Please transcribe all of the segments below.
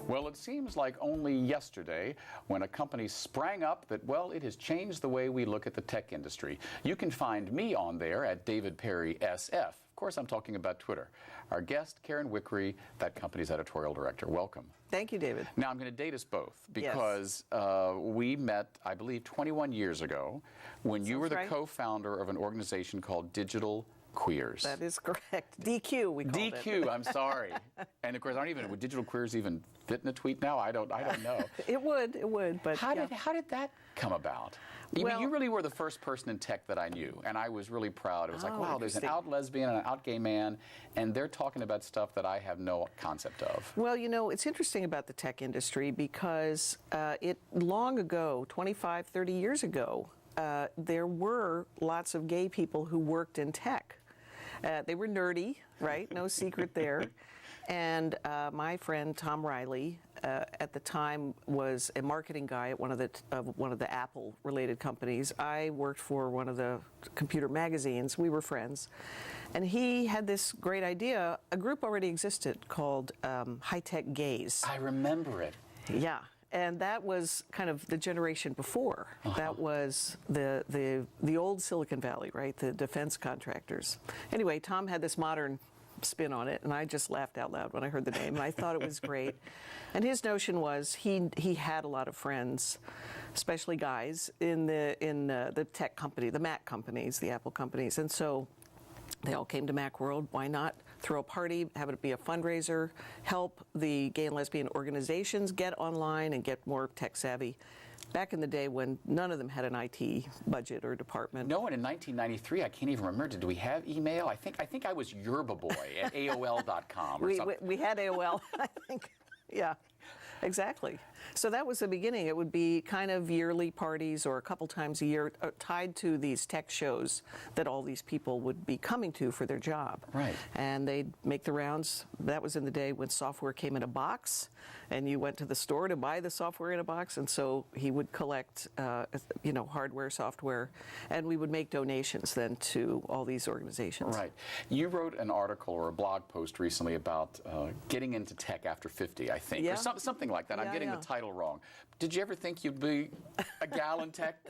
Well, it seems like only yesterday when a company sprang up that, well, it has changed the way we look at the tech industry. You can find me on there at David Perry SF. Of course, I'm talking about Twitter. Our guest, Karen Wickre, that company's editorial director. Welcome. Thank you, David. Now, I'm going to date us both because we met, I believe, 21 years ago when you were the co-founder of an organization called Digital Queers. That is correct. DQ, we called it. DQ, I'm sorry. And of course, would Digital Queers even fit in a tweet now? I don't know. It would, but how did that come about? Well, you really were the first person in tech that I knew, and I was really proud. It was like, wow, there's an out lesbian and an out gay man, and they're talking about stuff that I have no concept of. Well, you know, it's interesting about the tech industry because long ago, 25, 30 years ago, there were lots of gay people who worked in tech. They were nerdy, right? No secret there. And my friend Tom Riley, at the time, was a marketing guy at one of the Apple-related companies. I worked for one of the computer magazines. We were friends, and he had this great idea. A group already existed called High Tech Gays. I remember it. Yeah. And that was kind of the generation before. That was the old Silicon Valley, right? The defense contractors. Anyway, Tom had this modern spin on it, and I just laughed out loud when I heard the name, and I thought it was great. And his notion was he had a lot of friends, especially guys, in the tech company, the Mac companies, the Apple companies, and so they all came to Macworld. Why not throw a party, have it be a fundraiser, help the gay and lesbian organizations get online and get more tech savvy? Back in the day when none of them had an IT budget or department. No, and in 1993, I can't even remember. Did we have email? I think I was Yerba Boy at AOL.com or something. We had AOL, I think. Yeah, exactly. So that was the beginning. It would be kind of yearly parties or a couple times a year tied to these tech shows that all these people would be coming to for their job. Right. And they'd make the rounds. That was in the day when software came in a box and you went to the store to buy the software in a box. And so he would collect, hardware, software, and we would make donations then to all these organizations. Right. You wrote an article or a blog post recently about getting into tech after 50, I think, or something like that. I'm getting the title wrong. Did you ever think you'd be a gal in tech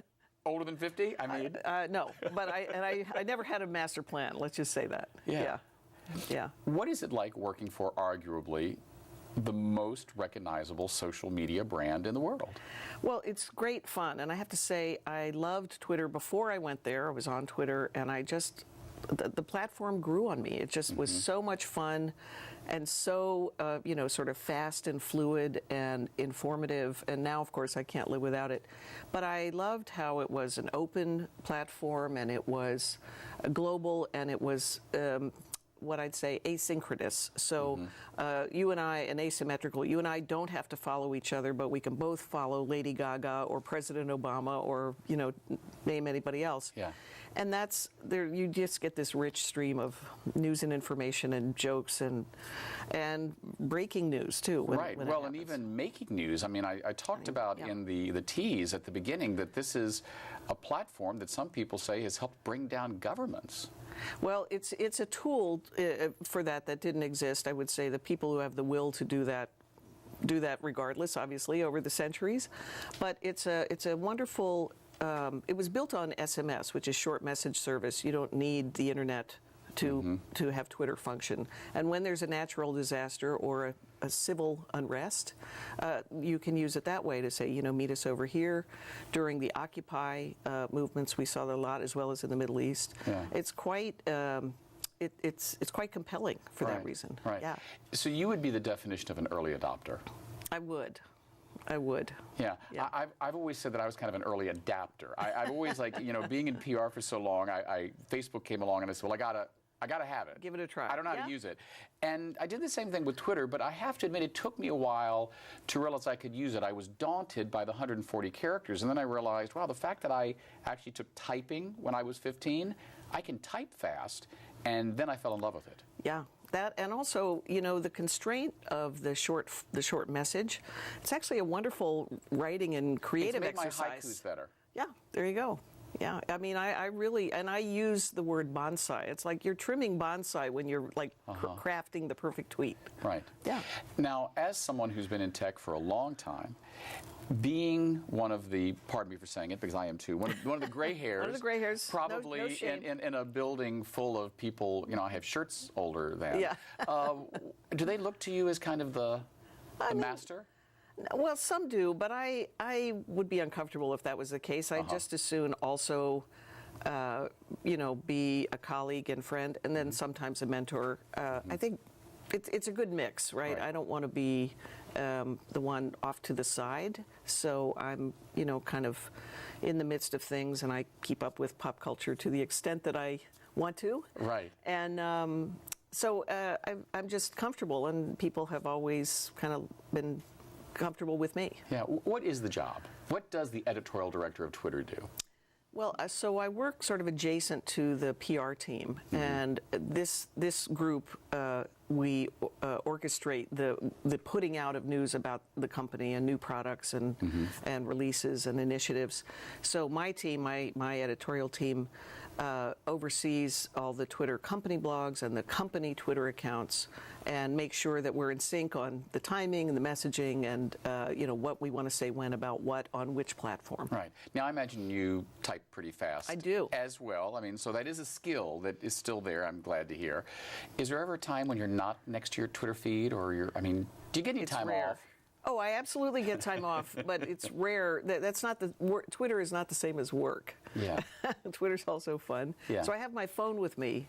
older than 50? I mean, no, but I never had a master plan. Let's just say that. Yeah. What is it like working for arguably the most recognizable social media brand in the world? Well, it's great fun, and I have to say I loved Twitter before I went there. I was on Twitter, and the platform grew on me. It just was so much fun and so, sort of fast and fluid and informative. And now, of course, I can't live without it. But I loved how it was an open platform, and it was global, and it was what I'd say asynchronous. So you and I, and asymmetrical, you and I don't have to follow each other, but we can both follow Lady Gaga or President Obama or, name anybody else. Yeah. And that's there. You just get this rich stream of news and information and jokes and breaking news too. When well, and even making news. I mean, I talked about in the tease at the beginning that this is a platform that some people say has helped bring down governments. Well, it's a tool for that didn't exist. I would say the people who have the will to do that regardless, obviously, over the centuries. But it's a wonderful. It was built on SMS, which is short message service. You don't need the internet to have Twitter function. And when there's a natural disaster or a civil unrest, you can use it that way to say, meet us over here. During the Occupy movements, we saw that a lot, as well as in the Middle East. Yeah. It's quite. It's quite compelling for that reason. Right. Yeah. So you would be the definition of an early adopter. I would. Yeah. I've always said that I was kind of an early adapter. I've always being in PR for so long, Facebook came along and I said, well, I gotta have it. Give it a try. I don't know how to use it. And I did the same thing with Twitter, but I have to admit it took me a while to realize I could use it. I was daunted by the 140 characters, and then I realized, wow, the fact that I actually took typing when I was 15, I can type fast, and then I fell in love with it. Yeah. That, and also, the constraint of the short message, it's actually a wonderful writing and creative exercise. It's made my haikus better. Yeah, there you go. Yeah, I mean, I really, and I use the word bonsai. It's like you're trimming bonsai when you're like crafting the perfect tweet. Right. Yeah. Now, as someone who's been in tech for a long time, being one of the, pardon me for saying it because I am too, one of the gray hairs. One of the gray hairs. Probably no shame. in a building full of people, I have shirts older than. Yeah. Do they look to you as kind of the master? Well, some do, but I would be uncomfortable if that was the case. I'd just as soon also, be a colleague and friend, and then sometimes a mentor. I think it's a good mix, right? I don't want to be the one off to the side, so I'm, kind of in the midst of things, and I keep up with pop culture to the extent that I want to. Right. And so I'm just comfortable, and people have always kind of been comfortable with me. Yeah. What is the job? What does the editorial director of Twitter do? Well, so I work sort of adjacent to the PR team, and this group we orchestrate the putting out of news about the company and new products and releases and initiatives. So my team, my editorial team, oversees all the Twitter company blogs and the company Twitter accounts, and make sure that we're in sync on the timing and the messaging and what we want to say when about what on which platform. Right. Now I imagine you type pretty fast. I do. As well. I mean, so that is a skill that is still there, I'm glad to hear. Is there ever a time when you're not next to your Twitter feed, or do you get any time off? Oh, I absolutely get time off, but it's rare. That's not Twitter is not the same as work. Yeah. Twitter's also fun. Yeah. So I have my phone with me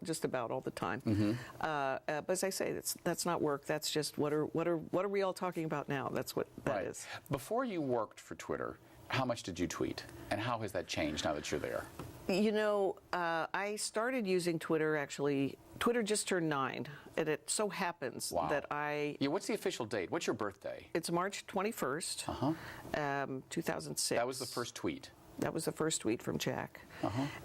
just about all the time. But as I say, that's not work. That's just what are we all talking about now? That's what that is. Before you worked for Twitter, how much did you tweet, and how has that changed now that you're there? I started using Twitter actually. Twitter just turned 9, and it so happens that Yeah, what's the official date? What's your birthday? It's March 21st, 2006. That was the first tweet. That was the first tweet from Jack.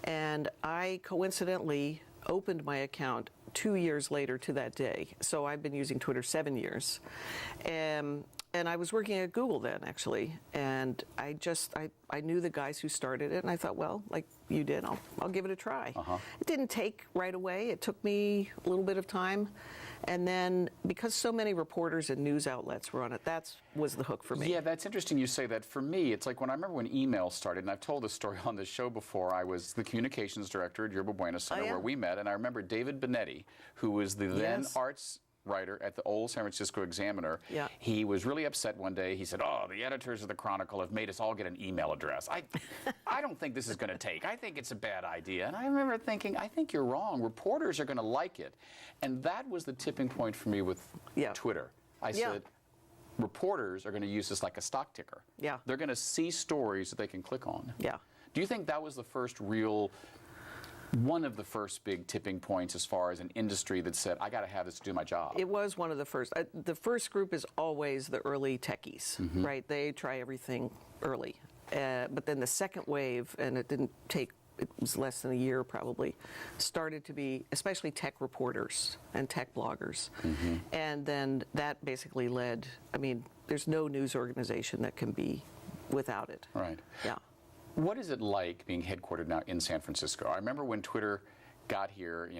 And I coincidentally opened my account 2 years later to that day. So I've been using Twitter 7 years. And I was working at Google then, actually. And I knew the guys who started it, and I thought, well, like you did, I'll give it a try. It didn't take right away. It took me a little bit of time. And then, because so many reporters and news outlets were on it, that was the hook for me. Yeah, that's interesting you say that. For me, it's like when I remember when email started, and I've told this story on this show before, I was the communications director at Yerba Buena Center where we met, and I remember David Benetti, who was the then arts writer at the old San Francisco Examiner. Yeah. He was really upset one day. He said, the editors of the Chronicle have made us all get an email address. I don't think this is going to take. I think it's a bad idea. And I remember thinking, I think you're wrong. Reporters are going to like it. And that was the tipping point for me with Twitter. I said, reporters are going to use this like a stock ticker. Yeah. They're going to see stories that they can click on. Yeah. Do you think that was the first one of the first big tipping points as far as an industry that said, I got to have this to do my job? It was one of the first. The first group is always the early techies, right? They try everything early. But then the second wave, and it didn't take, it was less than a year probably, started to be especially tech reporters and tech bloggers. And then that basically led, there's no news organization that can be without it. Right. Yeah. What is it like being headquartered now in San Francisco? I remember when Twitter got here,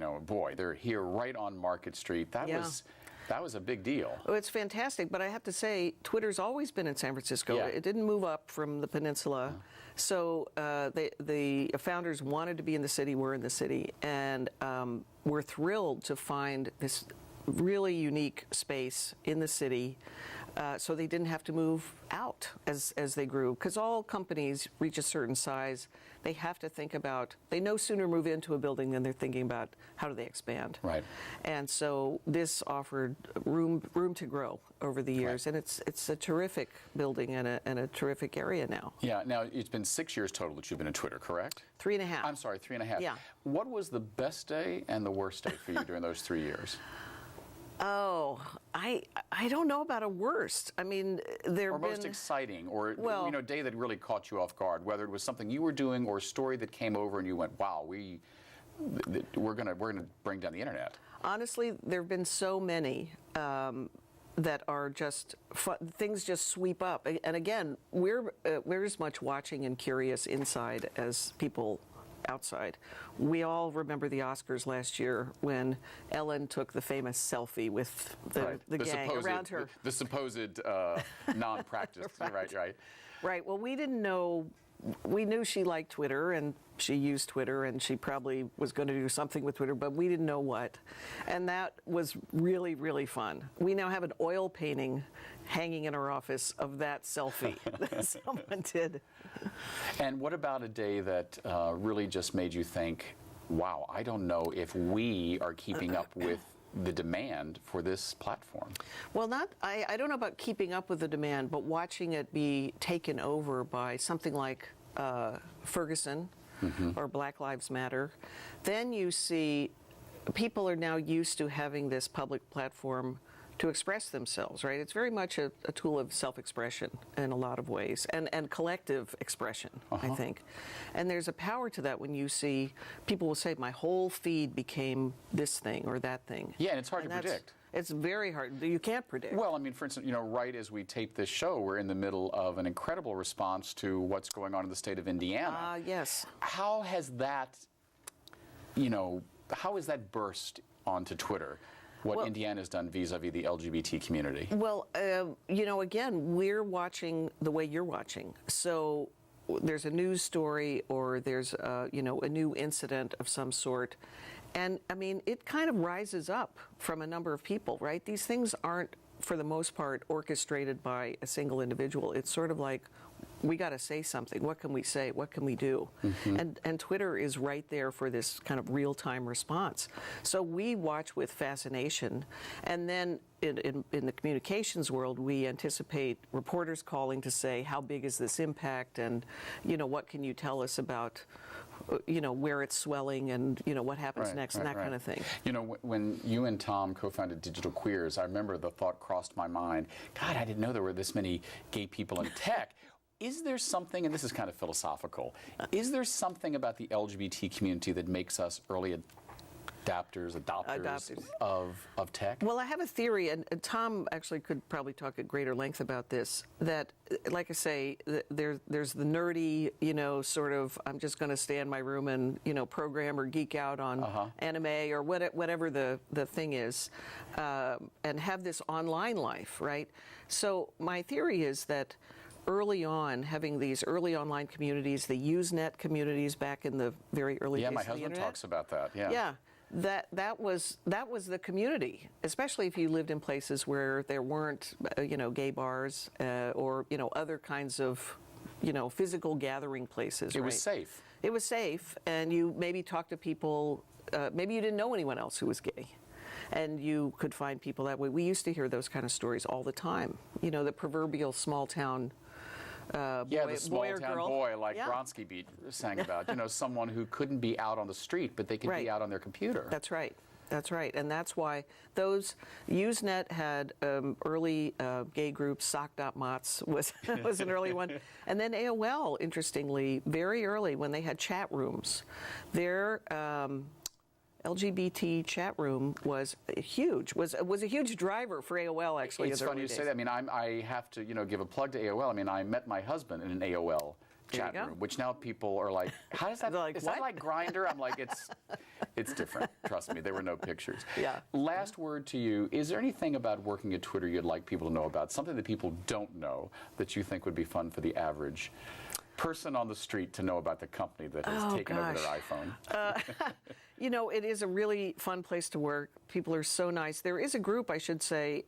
they're here right on Market Street. That was a big deal. Oh, it's fantastic, but I have to say, Twitter's always been in San Francisco. Yeah. It didn't move up from the peninsula. So the founders wanted to be in the city, we're in the city, and we're thrilled to find this really unique space in the city. So they didn't have to move out as they grew. Because all companies reach a certain size, they have to think about, they no sooner move into a building than they're thinking about how do they expand. Right. And so this offered room to grow over the years. And it's a terrific building and a terrific area now. Yeah, now it's been 6 years total that you've been at Twitter, correct? 3.5. I'm sorry, 3.5. Yeah. What was the best day and the worst day for you during those 3 years? Oh, I don't know about a worst. There have been... most exciting, or a day that really caught you off guard, whether it was something you were doing or a story that came over and you went, wow, we're gonna bring down the internet. Honestly, there have been so many. that are just things just sweep up. And again, we're as much watching and curious inside as people outside. We all remember the Oscars last year when Ellen took the famous selfie with the gang around her. The supposed non-practiced. Right. Right. Well, we didn't know. We knew she liked Twitter and she used Twitter and she probably was going to do something with Twitter, but we didn't know what. And that was really, really fun. We now have an oil painting hanging in our office of that selfie that someone did. And what about a day that really just made you think, wow, I don't know if we are keeping up with the demand for this platform? Well, I don't know about keeping up with the demand, but watching it be taken over by something like Ferguson or Black Lives Matter. Then you see people are now used to having this public platform to express themselves, right? It's very much a tool of self-expression in a lot of ways, and collective expression, I think. And there's a power to that when you see people will say, my whole feed became this thing or that thing. Yeah, and it's hard to predict. It's very hard. You can't predict. Well, I mean, for instance, right as we tape this show, we're in the middle of an incredible response to what's going on in the state of Indiana. Yes. How has that, how has that burst onto Twitter? What Indiana's done vis-a-vis the LGBT community? Well, again, we're watching the way you're watching. So there's a news story or there's, a new incident of some sort. And, I mean, it kind of rises up from a number of people, right? These things aren't, for the most part, orchestrated by a single individual. It's sort of like, we got to say something. What can we say? What can we do? And Twitter is right there for this kind of real-time response. So we watch with fascination. And then in the communications world, we anticipate reporters calling to say, how big is this impact? And, what can you tell us about where it's swelling and, what happens next and that kind of thing. When you and Tom co-founded Digital Queers, I remember the thought crossed my mind, God, I didn't know there were this many gay people in tech. Is there something, and this is kind of philosophical, is there something about the LGBT community that makes us early adopters of tech? Well, I have a theory, and Tom actually could probably talk at greater length about this, that, like I say, there's the nerdy, sort of, I'm just going to stay in my room and, program or geek out on anime or whatever the thing is, and have this online life, right? So my theory is that early on, having these early online communities, the Usenet communities back in the very early days of the internet. Yeah, my husband talks about that, Yeah, that was the community, especially if you lived in places where there weren't, gay bars or, other kinds of, physical gathering places. It was safe. It was safe, and you maybe talked to people, maybe you didn't know anyone else who was gay. And you could find people that way. We used to hear those kind of stories all the time. The proverbial small town boy, the small boy or town girl. boy, like Bronski Beat sang about. Someone who couldn't be out on the street, but they could be out on their computer. That's right. That's right. And that's why those Usenet had early gay groups. Sock.mots was an early one. And then AOL, interestingly, very early when they had chat rooms. Their LGBT chat room was a huge driver for AOL, actually. It's funny you say that. I mean, I have to give a plug to AOL. I mean, I met my husband in an AOL chat room, which now people are like, how does that, like, is that like Grindr? I'm like, it's different. Trust me, there were no pictures. Yeah. Last word to you, is there anything about working at Twitter you'd like people to know about, something that people don't know that you think would be fun for the average person on the street to know about the company that has taken over their iPhone? It is a really fun place to work. People are so nice. There is a group, I should say,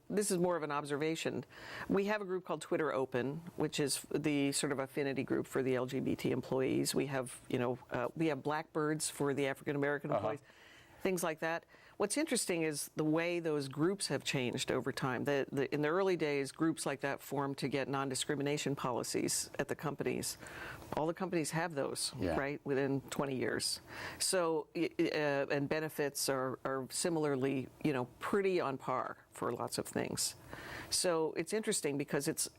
this is more of an observation. We have a group called Twitter Open, which is the sort of affinity group for the LGBT employees. We have, we have Blackbirds for the African American employees, things like that. What's interesting is the way those groups have changed over time. In the early days, groups like that formed to get non-discrimination policies at the companies. All the companies have those, right, within 20 years. So, and benefits are similarly, pretty on par for lots of things. So it's interesting because it's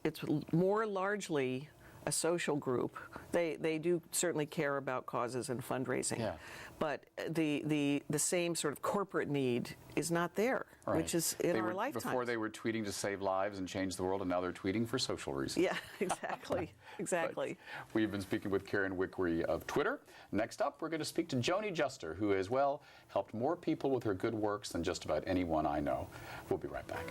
more largely a social group. They do certainly care about causes and fundraising, Yeah. but the same sort of corporate need is not there, Right. which is in our lifetime. Before they were tweeting to save lives and change the world, and now they're tweeting for social reasons. Yeah, exactly, exactly. But we've been speaking with Karen Wickre of Twitter. Next up, we're going to speak to Joni Juster, who has, well, helped more people with her good works than just about anyone I know. We'll be right back.